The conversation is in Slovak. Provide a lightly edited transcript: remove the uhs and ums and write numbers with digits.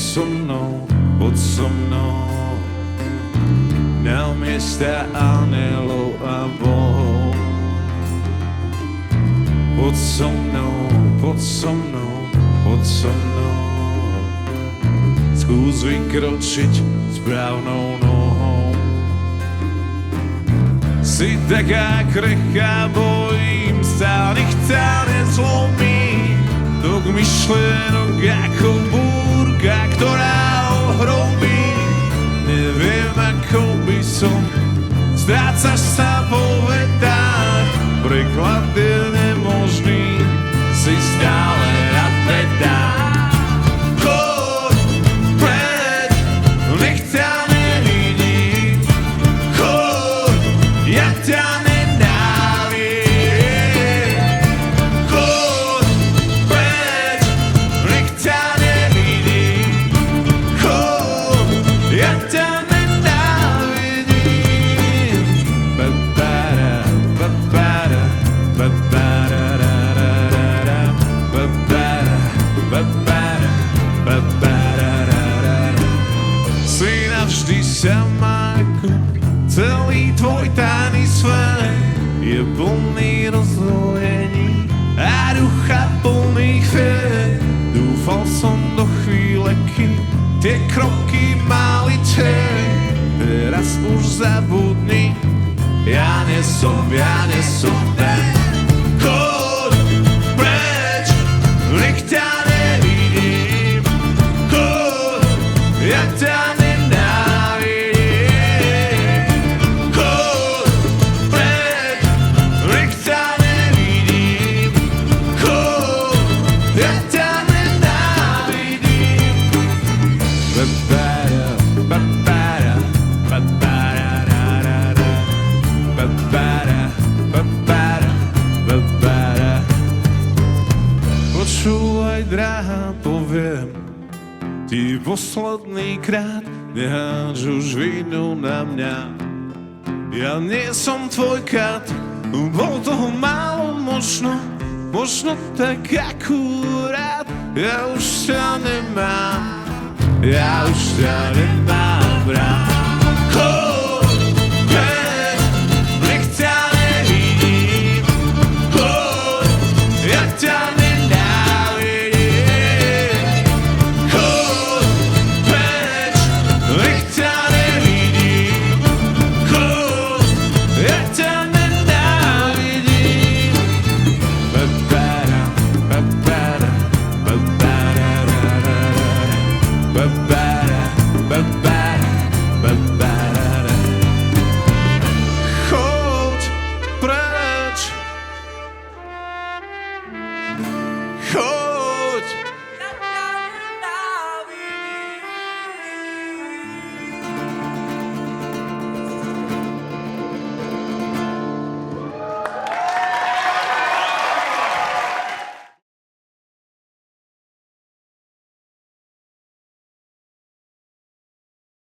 poď so mnou na miesta anielov a bohov. Poď so mnou, poď so mnou, poď so mnou. Skús vykročiť správnou nohou. Si taká krehká, bojím sa, nech ťa nezlomí. Tok myšlenok ako búrka, ktorá ohromí. Neviem, ako by som, strácaš sa po vetách. Preklad je nemožný, si stále a teda. Choď preč, nech ťa nevidím. Choď, ja ťa nenávidím. Choď preč, nech ťa nevidím. Choď, ja ťa nenávidím. Ba-ba-da, ba-ba-da, ba-ba-da-da-da-da-da, ba-ba-da, ba-ba-da, ba-ba-da-da-da-da. Si navždy sama, ako celý tvoj tajný svet je plný rozdvojení a ducha plných vied. Dúfal som do chvíle, kým tie kroky mali tieň. Teraz už zabudni, ja nesom ten. Choď preč, nech ťa nevidím. Choď, ja ťa nenávidím. Choď preč, nech ťa nevidím. Choď, ja ťa nenávidím. Ba-ba-da, ba-ba-da, ba-ba-da-da-da-da. Ba-ba-da, ba-ba-da, ba-ba-da. Počúvaj, drahá, poviem ti posledný krát, neháč už vinu na mňa. Ja nie som tvoj kat, bol toho málo možno tak akurát. Ja už ťa nemám rád.